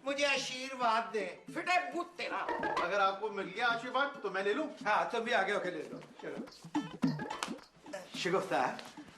मुझे आशीर्वाद दे। फिटे भूत तेरा। अगर आपको मिल गया आशीर्वाद तो मैं ले लूं। हाँ तुम भी आगे होके ले लो, चलो। शिगुफ्ता,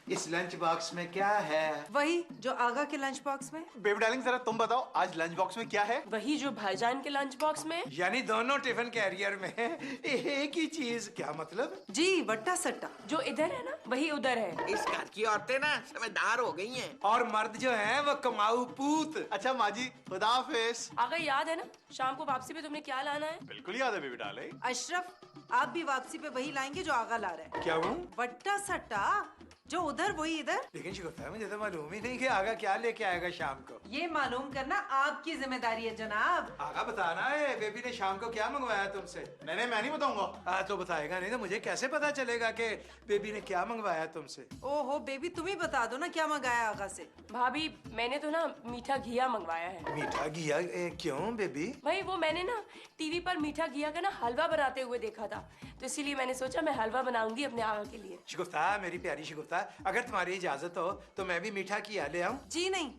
इस लंच बॉक्स में क्या है? वही जो आगा के लंच बॉक्स में। बेबी डार्लिंग जरा तुम बताओ आज लंच बॉक्स में क्या है? वही जो भाईजान के लंच बॉक्स में। यानी दोनों टिफिन कैरियर में एक ही चीज, क्या मतलब? जी वट्टा सट्टा। जो इधर है ना वही उधर है। इस घर की औरतें ना समझदार हो गई हैं। और मर्द जो हैं वो कमाऊ पूत। अच्छा माँ जी, खुदा हाफिज। आगा याद है ना शाम को वापसी पे तुमने क्या लाना है? बिल्कुल याद है बेबी डार्लिंग। अशरफ, आप भी वापसी पे वही लाएंगे जो आगा ला रहा है। क्या वो? वट्टा सट्टा, जो उधर वही इधर। लेकिन शिगुफ्ता, मुझे तो मालूम ही नहीं कि आगा क्या लेके आएगा शाम को। ये मालूम करना आपकी जिम्मेदारी है जनाब। आगा बताना है बेबी ने शाम को क्या मंगवाया तुमसे। मैं नहीं बताऊंगा। तो बताएगा नहीं तो मुझे कैसे पता चलेगा कि बेबी ने क्या मंगवाया तुमसे? ओहो बेबी, तुम ही बता दो ना क्या मंगाया आगा से। भाभी मैंने तो ना मीठा घिया मंगवाया है। मीठा घिया? क्यों बेबी? भाई वो मैंने ना टीवी पर मीठा घिया का ना हलवा बनाते हुए देखा था, तो इसीलिए मैंने सोचा मैं हलवा बनाऊंगी अपने आगा के लिए। शिगुफ्ता, मेरी प्यारी शिगुफ्ता, अगर तुम्हारी इजाजत हो तो मैं भी मीठा घिया ले आऊं? जी नहीं,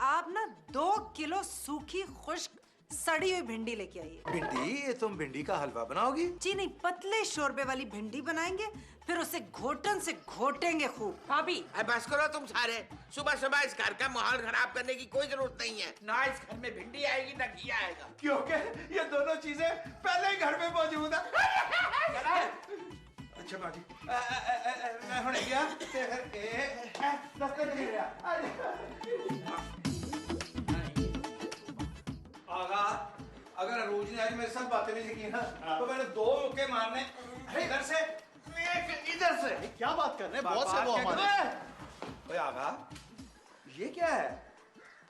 आप ना 2 किलो सूखी खुश्क सड़ी हुई भिंडी लेके आइए। भिंडी? तुम भिंडी का हलवा बनाओगी? जी नहीं, पतले शोरबे वाली भिंडी बनाएंगे, फिर उसे घोटन से घोटेंगे खूब। भाभी बस करो तुम सारे। सुबह सुबह इस घर का माहौल खराब करने की कोई जरूरत नहीं है। ना इस घर में भिंडी आएगी ना घिया आएगा। क्योंकि ये दोनों चीजें पहले ही घर में मौजूद है। अच्छा बाजी, मैं हुणे गया ते फिर दफ्तर नहीं गया। आगा, अगर अरूज ने आज मेरे साथ बातें नहीं की ना तो मैंने 2 मुक्के मारने इधर से एक इधर से। क्या बात कर रहे हैं? बहुत से वो हमारे। ओए आगा, ये क्या है?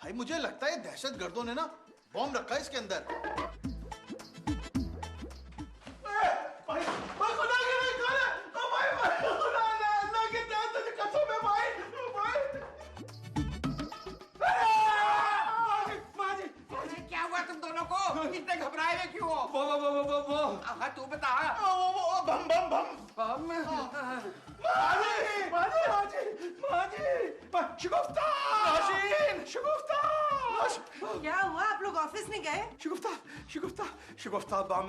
भाई मुझे लगता है दहशत गर्दों ने ना बॉम्ब रखा है इसके अंदर। क्या हुआ तुम दोनों को? इतने घबराए हुए क्यों हो? वो हाँ तू बता। वो बम बम बम। शिगुफ्ता! शिगुफ्ता! क्या हुआ, आप लोग ऑफिस नहीं गए? शिगुफ्ता, शिगुफ्ता, शिगुफ्ता बम,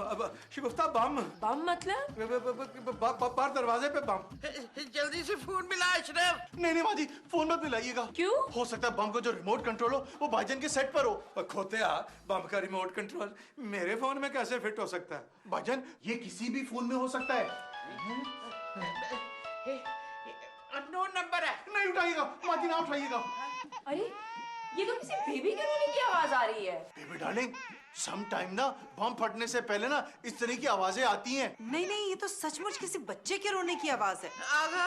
शिगुफ्ता बम। बम मतलब? बाहर दरवाजे पे बम। जल्दी से फोन मिला अशरफ। नहीं माँ जी, फोन मत मिलाइएगा। क्यों? हो सकता है बम का जो रिमोट कंट्रोल हो वो भाईजान के सेट पर हो। खोते बम का रिमोट कंट्रोल मेरे फोन में कैसे फिट हो सकता है? भाईजान ये किसी भी फोन में हो सकता है। अननोन नंबर है। नहीं उठाइएगा माँ जी, ना उठाइएगा। अरे ये तो किसी बेबी के रोने की आवाज आ रही है। बेबी डार्लिंग, सम टाइम ना बम फटने से पहले ना इस तरह की आवाजें आती हैं। नहीं नहीं, ये तो सचमुच किसी बच्चे के रोने की आवाज है। आगा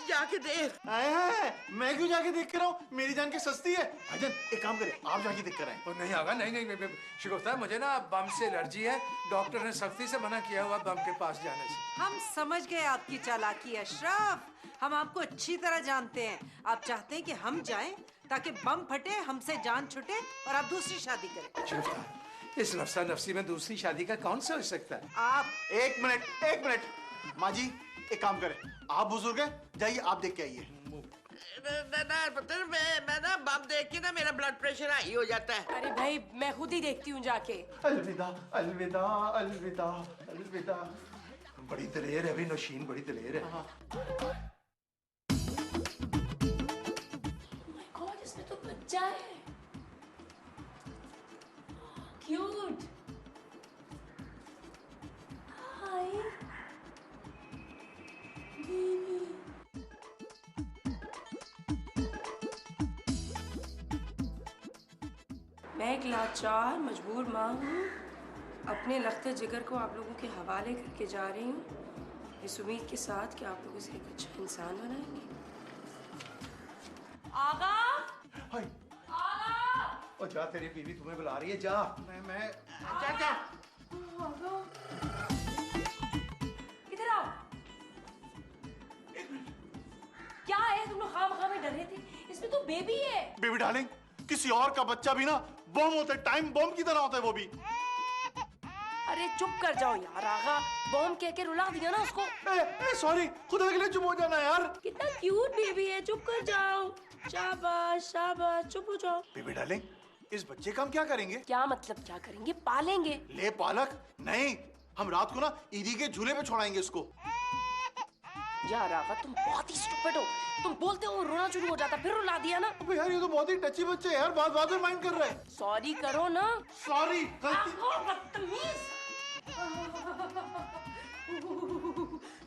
जाके देख। आए, मैं क्यों जाके देख कर आऊं? मेरी जान की सस्ती है। भाईजान एक काम करें, आप जाके देख कर आए। नहीं आगा, नहीं शिगुफ्ता, मुझे ना बम से एलर्जी है। डॉक्टर ने सख्ती से मना किया हुआ बम के पास जाने से। हम समझ गए आपकी चालाकी अशरफ, हम आपको अच्छी तरह जानते हैं। आप चाहते हैं कि हम जाएं ताकि बम फटे, हमसे जान छुटे और आप दूसरी शादी करें। शिगुफ्ता, इस नफसा नफसी में दूसरी शादी का कौन सा हो सकता है? आप एक मिनट माँ जी, एक काम करें, आप बुजुर्ग हैं, जाइए आप देख के आइए। मैं ना बम देख के ना मेरा ब्लड प्रेशर हाई हो जाता है। अरे भाई मैं खुद ही देखती हूँ जाके। अलविदा अलविदा अलविदा अलविदा। बड़ी दलेर है अभी नौशीन, बड़ी दलेर है। गॉड, इसमें तो बच्चा है। क्यूट। Hi baby. मैं एक लाचार मजबूर माँ हूँ, अपने लख्ते जिगर को आप लोगों के हवाले करके जा रही हूँ इस उम्मीद के साथ कि आप लोग इसे एक अच्छा इंसान बनाएंगे। आगा, हाय, आगा, और जा, तेरी बीवी तुम्हें बुला रही है, जा। मैं जा। आगा, इधर आओ। क्या है, तुम लोग खामखा में डर रहे थे? इसमें तो बेबी है। बेबी डार्लिंग, किसी और का बच्चा भी ना बम होता है, टाइम बम की तरह होता है वो भी। अरे चुप कर जाओ यार, आगा बॉम्ब कह के रुला दिया ना उसको। सॉरी, खुदा के लिए चुप हो जाना यार। कितना क्यूट बेबी है, चुप कर जाओ। शाबाश शाबाश, चुप हो जाओ। बेबी डार्लिंग, इस बच्चे का हम क्या करेंगे? क्या मतलब क्या करेंगे? पालेंगे। ले पालक नहीं, हम रात को ना ईदी के झूले पे छोड़ाएंगे इसको। यार आगा तुम बहुत ही स्टूपिड हो। तुम बोलते हो रोना शुरू हो जाता, फिर रुला दिया ना। अबे यार ये तो बहुत ही टची बच्चे है यार, बात बात में माइंड कर रहा है। सॉरी करो ना। सॉरी, गलती। बदतमीज।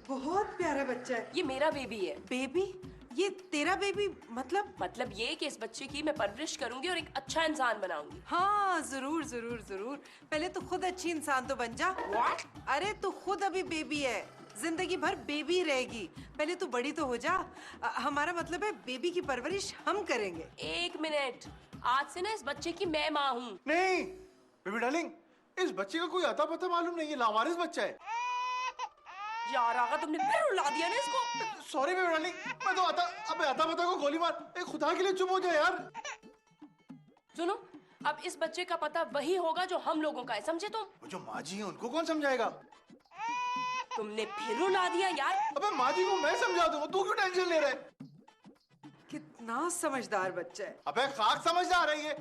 बहुत प्यारा बच्चा है। ये मेरा बेबी है। बेबी? ये तेरा बेबी? मतलब ये कि इस बच्चे की मैं परवरिश करूंगी और एक अच्छा इंसान बनाऊंगी। हाँ जरूर जरूर जरूर। पहले तो खुद अच्छी इंसान तो बन जा। What? अरे तू खुद अभी बेबी है, जिंदगी भर बेबी रहेगी। पहले तू बड़ी तो हो जा। हमारा मतलब है बेबी की परवरिश हम करेंगे। एक मिनट, आज से ना इस बच्चे की मैं माँ हूँ। नहीं बेबी डार्लिंग, इस बच्चे का कोई अता पता मालूम नहीं, ये लावारिस बच्चा है। यार आगा तुमने फिर रुला दिया ना इसको। सॉरी बेबी डार्लिंग, मैं तो अता पता को गोली मार। ए खुदा के लिए चुप हो जा यार। सुनो, अब इस बच्चे का पता वही होगा जो हम लोगों का है, समझे तुम? वो जो माँ जी है उनको कौन समझाएगा? तुमने फिर रुला दिया यार। अबे माँ जी को मैं समझा दूंगा, तू क्यों टेंशन ले रहा है? कितना समझदार बच्चा है। अबे खाक समझदार है ये।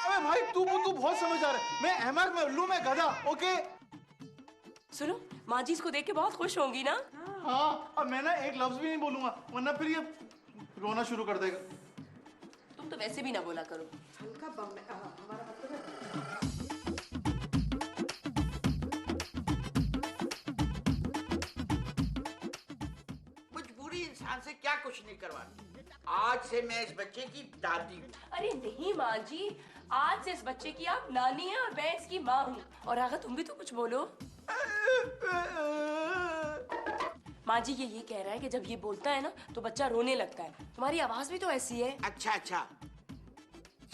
अबे भाई तू बहुत समझदार है। मैं अहमद, मैं उल्लू, मैं गधा। ओके सुनो, माँ जी इसको देख के बहुत खुश होंगी ना। हाँ, अब मैं ना एक लफ्ज भी नहीं बोलूंगा, वरना फिर ये रोना शुरू कर देगा। तुम तो वैसे भी ना बोला करो। हल्का बम है। हमारा मतलब है। मजबूरी इंसान से क्या कुछ नहीं करवाती। आज से मैं इस बच्चे की दादी हूँ। अरे नहीं माँ जी, आज से इस बच्चे की आप नानी हैं और मैं इसकी माँ हूँ। और आगा तुम भी तो कुछ बोलो। माँ जी ये कह रहा है कि जब ये बोलता है ना तो बच्चा रोने लगता है। तुम्हारी आवाज भी तो ऐसी है। अच्छा,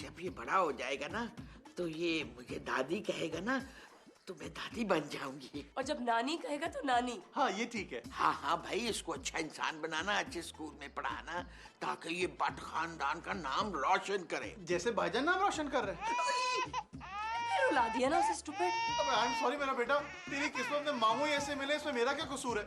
जब ये बड़ा हो जाएगा ना तो ये मुझे दादी कहेगा ना तो मैं दादी बन जाऊंगी। और जब नानी कहेगा तो नानी। हाँ ये ठीक है। हाँ भाई, इसको अच्छा इंसान बनाना, अच्छे स्कूल में पढ़ाना, ताकि ये भट्ट खानदान का नाम रोशन करे। जैसे भाईजान नाम रोशन कर रहे हैं। फिर रुला दिया ना उसे स्टूपिड। अब आई एम सॉरी मेरा बेटा, तेरी किस्मत में मामू ऐसे मिले, इसमें मेरा क्या कसूर है?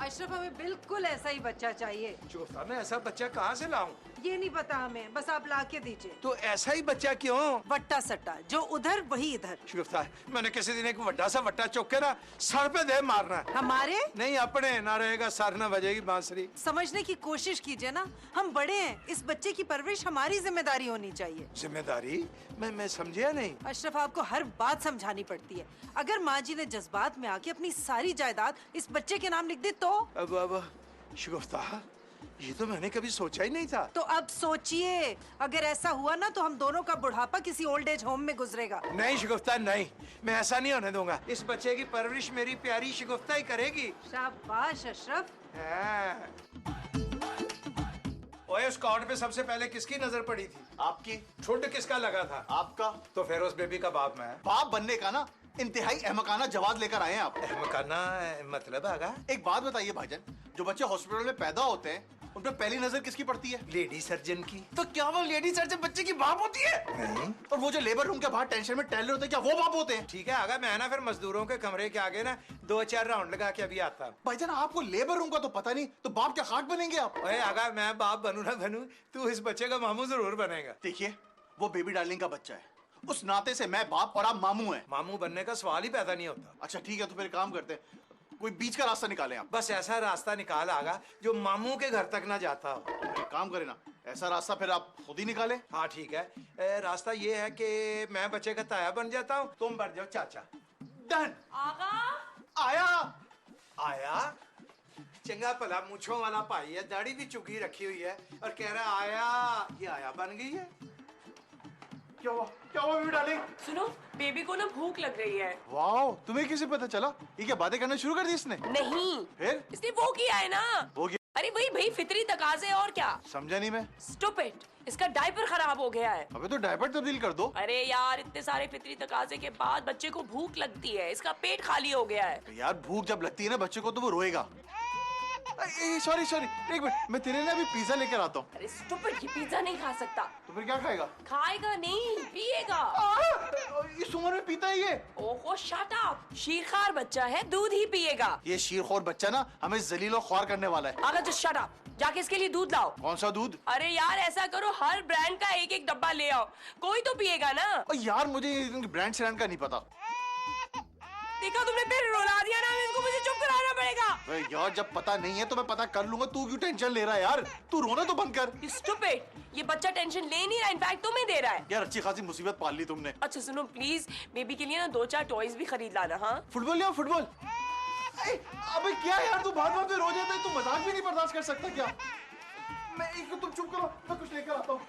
अशरफ, हमें बिल्कुल ऐसा ही बच्चा चाहिए। शगुफ्ता, मैं ऐसा बच्चा कहाँ से लाऊं? ये नहीं पता हमें, बस आप ला के दीजिए। तो ऐसा ही बच्चा क्यों? वट्टा सट्टा, जो उधर वही इधर। शगुफ्ता, मैंने किसी दिन एक वड्डा सा वट्टा चुक के ना सर पे दे मारना है। हमारे नहीं अपने, ना रहेगा सर, ना बजेगी बांसुरी। समझने की कोशिश कीजिए ना, हम बड़े हैं। इस बच्चे की परवरिश हमारी जिम्मेदारी होनी चाहिए। जिम्मेदारी? मैं समझिया नहीं। अशरफ, आपको हर बात समझानी पड़ती है। अगर माँ जी ने जज्बात में आके अपनी सारी जायदाद इस बच्चे के नाम लिख दी तो? अब शगुफ्ता, ये तो मैंने कभी सोचा ही नहीं था। तो अब सोचिए, अगर ऐसा हुआ ना तो हम दोनों का बुढ़ापा किसी ओल्ड एज होम में गुजरेगा। नहीं शगुफ्ता नहीं, मैं ऐसा नहीं होने दूंगा। इस बच्चे की परवरिश मेरी प्यारी शगुफ्ता ही करेगी। शाबाश अशरफ। ओए, उस कार्ड पे सबसे पहले किसकी नजर पड़ी थी? आपकी। ठुड्ड किसका लगा था? आपका। तो फिर उस बेबी का बाप मैं। बाप बनने का ना इंतहाई अहमकाना जवाब लेकर आए हैं आप। अहमकाना मतलब आगा? एक बात बताइए भाईजान, जो बच्चे हॉस्पिटल में पैदा होते हैं उन पे पहली नजर किसकी पड़ती है? लेडी सर्जन की। तो क्या वो लेडी सर्जन बच्चे की बाप होती है? नहीं। और वो जो लेबर रूम के बाहर टेंशन में टहल रहे होते हैं, क्या वो बाप होते हैं? ठीक है आगा, मैं ना फिर मजदूरों के कमरे के आगे ना 2-4 राउंड लगा के अभी आता हूँ। भाईजान आपको लेबर रूम का तो पता नहीं, तो बाप क्या खाक बनेंगे आप? ओए आगा, मैं बाप बनूं ना बनूं, तू इस बच्चे का मामू जरूर बनेगा। देखिए, वो बेबी डार्लिंग का बच्चा है, उस नाते से मैं बाप और आप मामू हैं। मामू बनने का सवाल ही पैदा नहीं होता। अच्छा ठीक है, तो फिर एक काम करते हैं, कोई बीच का रास्ता निकालें आप। बस ऐसा रास्ता निकाल आगा जो मामू के घर तक ना जाता हो। एक काम करें ना, ऐसा रास्ता फिर आप खुद ही निकालें। हाँ ठीक है, रास्ता ये है कि मैं बच्चे का ताया बन जाता हूँ, तुम बन जाओ चाचा। डन। आगा आया। आया? चंगा भला मूछों वाला भाई है, दाढ़ी भी चुकी रखी हुई है और कह रहा आया। ये आया बन गई है। क्या हुआ? क्या हुआ बेबी डार्लिंग? सुनो, बेबी को ना भूख लग रही है। वाह, तुम्हें कैसे पता चला? ये क्या बातें करना शुरू कर दी इसने? नहीं, फिर? इसने वो किया है ना। हो गया। अरे वही भाई फितरी तकाजे, और क्या। समझा नहीं मैं। स्टूपिड, इसका डायपर खराब हो गया है। अबे तो डायपर तब्दील कर दो। अरे यार, इतने सारे फितरी तकाजे के बाद बच्चे को भूख लगती है, इसका पेट खाली हो गया है। यार भूख जब लगती है ना बच्चे को तो वो रोएगा। सॉरी एक मिनट, मैं तेरे लिए अभी पिज्जा लेकर आता हूँ। अरे स्टूपिड, ये पिज्जा नहीं खा सकता। तो फिर क्या खाएगा? खाएगा नहीं, पिएगा। इस उम्र में पीता है ये? ओहो शट अप, शीरखार बच्चा है, दूध ही पिएगा। ये शीरखोर बच्चा ना हमें जलील और ख्वार करने वाला है। अगर जो शट अप, जाके इसके लिए दूध लाओ। कौन सा दूध? अरे यार ऐसा करो, हर ब्रांड का एक एक डब्बा ले आओ, कोई तो पिएगा ना। यार मुझे ब्रांड श्रांड का नहीं पता। देखा तुमने, फिर रुला दिया ना इसको, मुझे चुप कराना पड़ेगा। अरे यार जब पता नहीं है तो मैं पता कर लूंगा, तू क्यों टेंशन ले रहा है यार? तू रोना तो बंद कर। स्टूपिड, ये बच्चा टेंशन ले नहीं रहा, इनफैक्ट तुम्हें दे रहा है। यार अच्छी खासी मुसीबत पाल ली तुमने। अच्छा सुनो प्लीज, बेबी के लिए ना 2-4 टॉयज भी खरीद लाना। हाँ फुटबॉल लिया फुटबॉल। अबे क्या यार तू बात बात में रो जाता है, तू मजाक भी नहीं बर्दाश्त कर सकता क्या? मैं एक तुम चुप करो, मैं कुछ लेकर आता हूँ।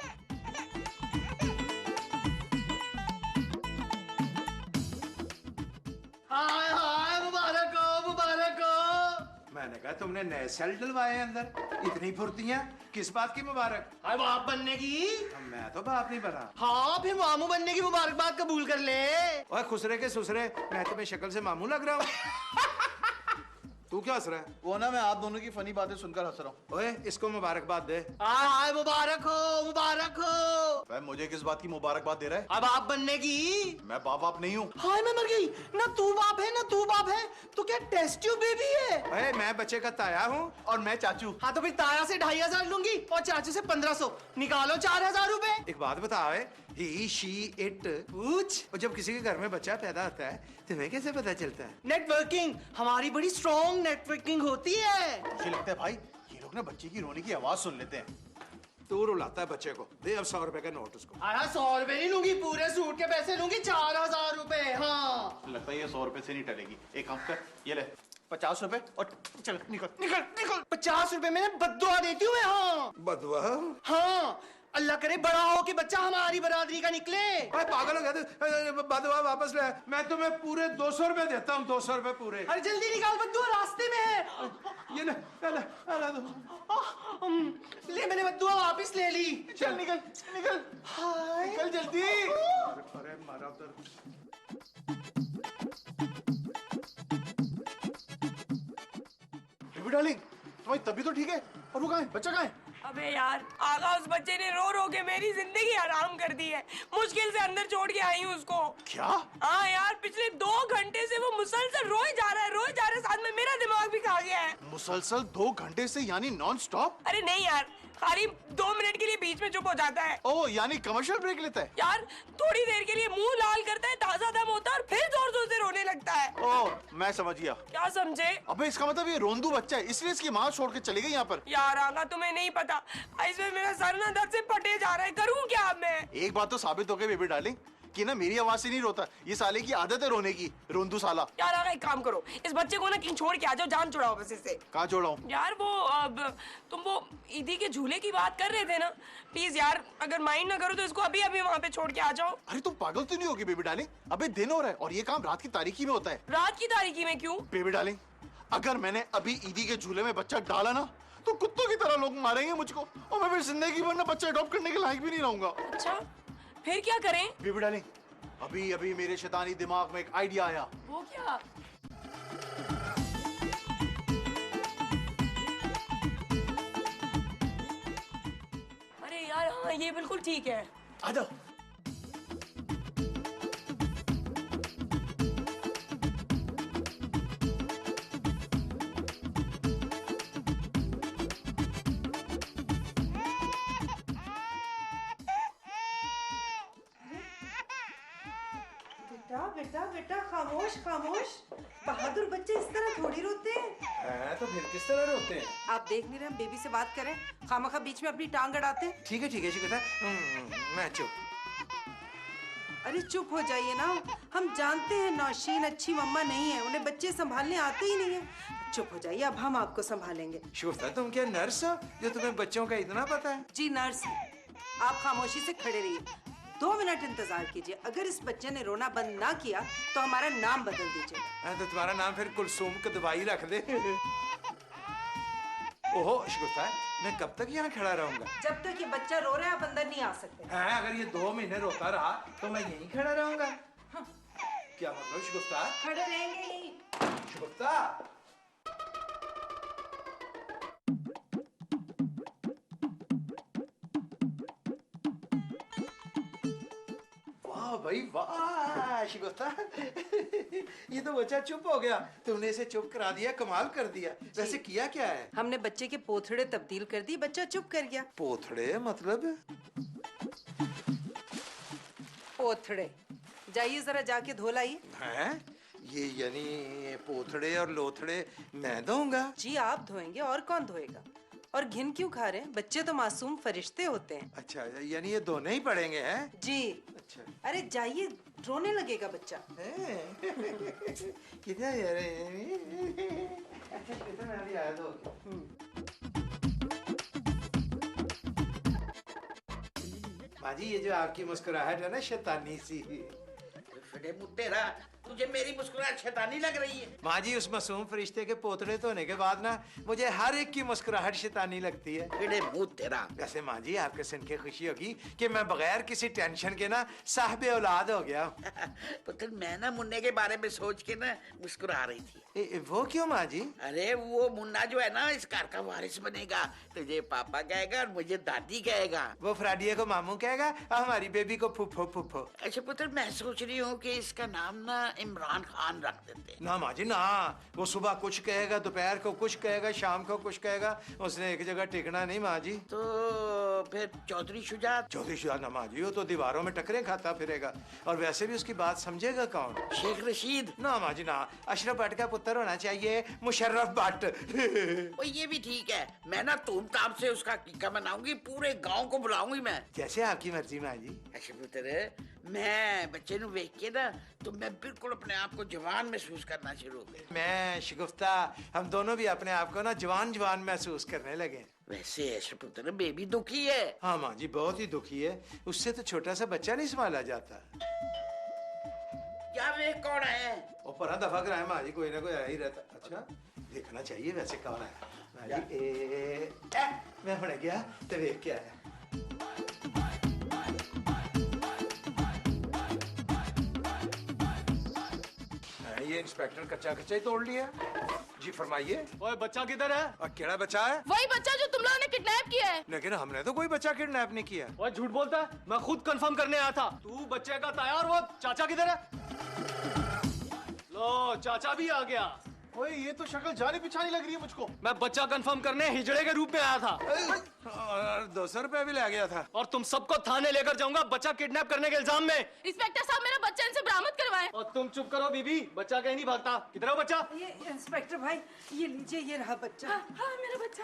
हाय हाय मुबारक हो मुबारक हो। मैंने कहा तुमने नए सेल डलवाए हैं अंदर, इतनी फुर्तियां किस बात की मुबारक? हाय बाप बनने की। मैं तो बाप नहीं बना। हाँ फिर मामू बनने की मुबारकबाद कबूल कर ले। ओए खुसरे के सुसरे, मैं तुम्हें शक्ल से मामू लग रहा हूँ। तू क्या हंस रहा है? वो ना मैं आप दोनों की फनी बातें सुनकर हंस रहा हूँ। ओए इसको मुबारकबाद दे। हाय मुबारक हो मुबारक हो। भाई मुझे किस बात की मुबारकबाद दे रहा है? अब आप बनने की। मैं बाप नहीं हूँ। हाय मैं मर गई ना, तू बाप है ना तू बाप है, तो क्या टेस्ट ट्यूब बेबी है? ओए मैं बच्चे का ताया हूँ। और मैं चाचू। हाँ तो फिर ताया से 2500 लूंगी और चाचू से 1500, निकालो 4000 रुपए। एक बात बता, ही शी इट पूछ। और जब किसी के घर में बच्चा पैदा होता है तुम्हें कैसे पता चलता है? नेटवर्किंग, हमारी बड़ी स्ट्रॉन्ग नेटवर्किंग होती है। मुझे लगता है भाई ये लोग ना बच्चे की रोने की आवाज सुन लेते हैं। तू रुलाता है बच्चे को। दे अब 100 रुपए का नोट उसको। 100 रुपए नहीं लूंगी, पूरे सूट के पैसे लूंगी, 4000 रुपए। हाँ लगता है ये 100 रुपए से नहीं टलेगी। एक काम कर, ये ले 50 रुपए और चल निकल निकल निकल। 50 रुपए में बद्दुआ देती हूँ मैं। हाँ बदवा। हाँ अल्लाह करे बड़ा हो कि बच्चा हमारी बरादरी का निकले। ओए पागल हो गया तू? बदवा वापस ले। मैं तुम्हें पूरे 200 रुपए देता हूँ, 200 रुपए पूरे। अरे जल्दी निकाल, बद्दुआ रास्ते में है। ये ले ले ले। ले मैंने बद्दुआ वापस ले ली। चल निकल निकल। हाय निकल जल्दी। अरे मारा उधर। बेबी डार्लिंग तुम्हारी तबीयत तो ठीक है? और वो कहाँ है, बच्चा कहाँ है? अबे यार आगा, उस बच्चे ने रो रो के मेरी जिंदगी हराम कर दी है। मुश्किल से अंदर छोड़ के आई हूँ उसको। क्या? हाँ यार, पिछले 2 घंटे से वो मुसलसल रोए जा रहा है, साथ में मेरा दिमाग भी खा गया है। मुसलसल 2 घंटे से यानी नॉन स्टॉप? अरे नहीं यार, खाली 2 मिनट के लिए बीच में चुप हो जाता है। ओ यानी कमर्शियल ब्रेक लेता है? यार थोड़ी देर के लिए मुंह लाल करता है, ताजा दम होता है और फिर जोर जोर से रोने लगता है। ओ मैं समझ गया। क्या समझे? अबे इसका मतलब ये रोंदू बच्चा है, इसलिए इसकी माँ छोड़ के चली गई यहाँ पर। यार आगा तुम्हें नहीं पता, इसमें मेरा सर ना दर्द से फटे जा रहा है, करूँ क्या अब मैं? एक बात तो साबित हो गई बेबी डार्लिंग कि ना मेरी आवाज से नहीं रोता, ये साले की आदत है रोने की, रोंदू साला। यार आगा एक काम करो, इस बच्चे को ना कहीं छोड़ के आ जाओ, जान छुड़ाओ बस इससे। कहाँ छोड़ाऊं? यार वो अब तुम वो ईदी के झूले की बात कर रहे थे ना, प्लीज यार अगर माइंड ना करो तो इसको अभी अभी वहाँ पे छोड़ के आ जाओ। अरे तुम पागल तो नहीं होगी बेबी डार्लिंग? अबे दिन हो रहा है और ये काम रात की तारीकी में होता है। रात की तारीकी में क्यों? बेबी डार्लिंग अगर मैंने अभी ईदी के झूले में बच्चा डाला ना तो कुत्तों की तरह लोग मारेंगे मुझको और मैं फिर जिंदगी भर ना बच्चा अडॉप्ट करने के लायक भी नहीं रहूंगा। अच्छा फिर क्या करें? बेबी डार्लिंग अभी अभी मेरे शैतानी दिमाग में एक आइडिया आया। वो क्या? अरे यार हाँ ये बिल्कुल ठीक है। आ जाओ। बेटा बेटा बेटा खामोश खामोश, बहादुर बच्चे इस तरह थोड़ी रोते हैं। तो फिर किस तरह रोते हैं? आप देख नहीं रहे हम बेबी से बात करें, खामखा बीच में अपनी टांग अड़ाते हैं। ठीक है शिकता, मैं चुप। अरे चुप हो जाइए ना, हम जानते हैं नौशीन अच्छी मम्मा नहीं है, उन्हें बच्चे संभालने आते ही नहीं है। चुप हो जाइए, अब हम आपको संभालेंगे। शिकता तुम क्या नर्स हो जो तुम्हें बच्चों का इतना पता है? जी नर्स, आप खामोशी से खड़े रहिए, 2 मिनट इंतजार कीजिए। अगर इस बच्चे ने रोना बंद ना किया तो हमारा नाम बदल दीजिए। तो तुम्हारा नाम फिर कुलसुम का दवाई रख दे। ओहो शिकता, मैं कब तक यहाँ खड़ा रहूंगा? जब तक ये बच्चा रो रहा है आप अंदर नहीं आ सकते। अगर ये 2 महीने रोता रहा तो मैं यहीं खड़ा रहूंगा। क्या मतलब शिकता? खड़े रहेंगे यहीं। शिकता वाह वाह भाई वाह शिगुफ्ता, ये तो बच्चा चुप हो गया, तुमने इसे चुप करा दिया, कमाल कर दिया। वैसे किया क्या है? हमने बच्चे के पोथड़े तब्दील कर दिए, बच्चा चुप कर गया। पोथड़े मतलब? पोथड़े, जाइए जरा जाके धो लाइए। हैं? ये यानी पोथड़े और लोथड़े मैं दूंगा? जी आप धोएंगे, और कौन धोएगा? और घिन क्यों खा रहे हैं? बच्चे तो मासूम फरिश्ते होते हैं। अच्छा, यानी ये दोनों ही पड़ेंगे हैं? जी। अच्छा। अरे जाइए, रोने लगेगा बच्चा। कितना यार? अच्छा कितना अभी आया तो। माँ जी, ये जो आपकी मुस्कुराहट है ना, शैतानी सी। फिरे मुट्टेरा, तुझे मेरी मुस्कुराहट शैतानी लग रही है? माँ जी, उस मासूम फरिश्ते के पोतड़े धोने के बाद ना मुझे हर एक की मुस्कुराहट शैतानी लगती है। फिरे मुँह तेरा। वैसे माँ जी, आपके सुन के खुशी होगी कि मैं बगैर किसी टेंशन के ना साहिब औलाद हो गया। पुत्र, मैं ना मुन्ने के बारे में सोच के ना मुस्कुरा रही थी। वो क्यों माँ जी? अरे वो मुन्ना जो है ना, इस घर का वारिस बनेगा। तुझे पापा कहेगा और मुझे दादी कहेगा। वो फ्राडिया को मामू कहेगा और हमारी बेबी को फुफो फुफो। अच्छा पुत्र, मैं सोच रही हूँ कि इसका नाम ना इमरान खान रख देते। ना माँ जी ना, वो सुबह कुछ कहेगा, दोपहर को कुछ कहेगा, शाम को कुछ कहेगा, उसने एक जगह टिकना नहीं माँ जी। तो फिर चौधरी शुजात? चौधरी शुजात ना माँ जी, वो तो दीवारों में टकरे खाता फिरेगा, और वैसे भी उसकी बात समझेगा कौन? शेख रशीद? ना माँ जी ना, अशरफ भट्ट का पुत्र होना चाहिए, मुशर्रफ भट्ट। ओ ये भी ठीक है, मैं ना धूमधाम से उसका टीका मनाऊंगी, पूरे गांव को बुलाऊंगी मैं। जैसे आपकी मर्जी माँ जी। अच्छा पुत्र, मैं बच्चे नु देख के ना, तो मैं बिल्कुल अपने आप को जवान महसूस करना शुरू हो गया। मैं शिगुफ्ता, हम दोनों भी अपने आप को ना जवान जवान महसूस करने लगे। वैसे ऐसा पुत्र, बेबी दुखी है। हाँ माँ जी, बहुत ही दुखी है, उससे तो छोटा सा बच्चा नहीं संभाला जाता। क्या वे कौन है? और पर दफा कराए माँ जी, कोई ना कोई आ ही रहता। अच्छा, देखना चाहिए वैसे कौन है। माँ जी मैं होने गया तो देख के आया। ये इंस्पेक्टर कच्चा कच्चा ही तोड़ लिया। जी फरमाइए। ओए बच्चा किधर है? और केड़ा बच्चा है? वही बच्चा जो तुम लोगों ने किडनैप किया है। लेकिन हमने तो कोई बच्चा किडनैप नहीं किया। ओए झूठ बोलता है, मैं खुद कंफर्म करने आया था। तू बच्चे का ताया, और वो चाचा किधर है? लो चाचा भी आ गया। ओए ये तो शक्ल जानी पहचानी लग रही है मुझको। मैं बच्चा कंफर्म करने हिजड़े के रूप में आया था, और 200 रुपए भी ले गया था। और तुम सबको थाने लेकर जाऊंगा बच्चा किडनैप करने के इल्जाम में। इंस्पेक्टर साहब, मेरा बच्चा इनसे बरामद करवाएं। और तुम चुप करो बीबी, बच्चा कहीं नहीं भागता। किधर है बच्चा? ये इंस्पेक्टर भाई, ये लीजिए, ये रहा बच्चा। हाँ मेरा बच्चा।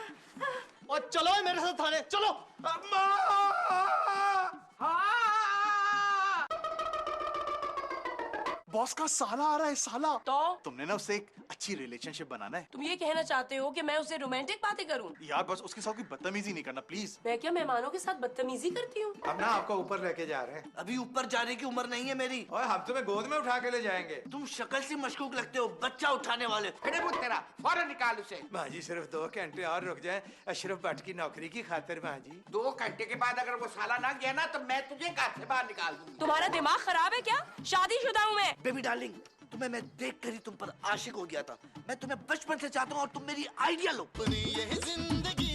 और चलो मेरे साथ थाने, चलो। बॉस का साला आ रहा है, साला। तो तुमने ना उससे एक अच्छी रिलेशनशिप बनाना है। तुम ये कहना चाहते हो कि मैं उससे रोमांटिक बातें करूं? यार बस उसके साथ कोई बदतमीजी नहीं करना प्लीज। मैं क्या मेहमानों के साथ बदतमीजी करती हूँ? हम ना आपको ऊपर लेके जा रहे हैं। अभी ऊपर जाने की उम्र नहीं है मेरी। और हम तुम्हें गोद में उठा के ले जाएंगे। तुम शक्ल से मशकूक लगते हो, बच्चा उठाने वाले। फिरे मुँह तेरा, फौरन निकाल उसे। माँ जी सिर्फ 2 घंटे और रुक जाए अशरफ भट्ट की नौकरी की खातिर। माँ जी 2 घंटे के बाद अगर वो साला ना गया ना, तो मैं तुझे घर से बाहर निकाल दूंगी। तुम्हारा दिमाग खराब है क्या? शादीशुदा हूँ मैं। बेबी डार्लिंग, तुम्हें मैं देख कर ही तुम पर आशिक हो गया था। मैं तुम्हें बचपन से चाहता हूँ और तुम मेरी आइडियल हो। ये जिंदगी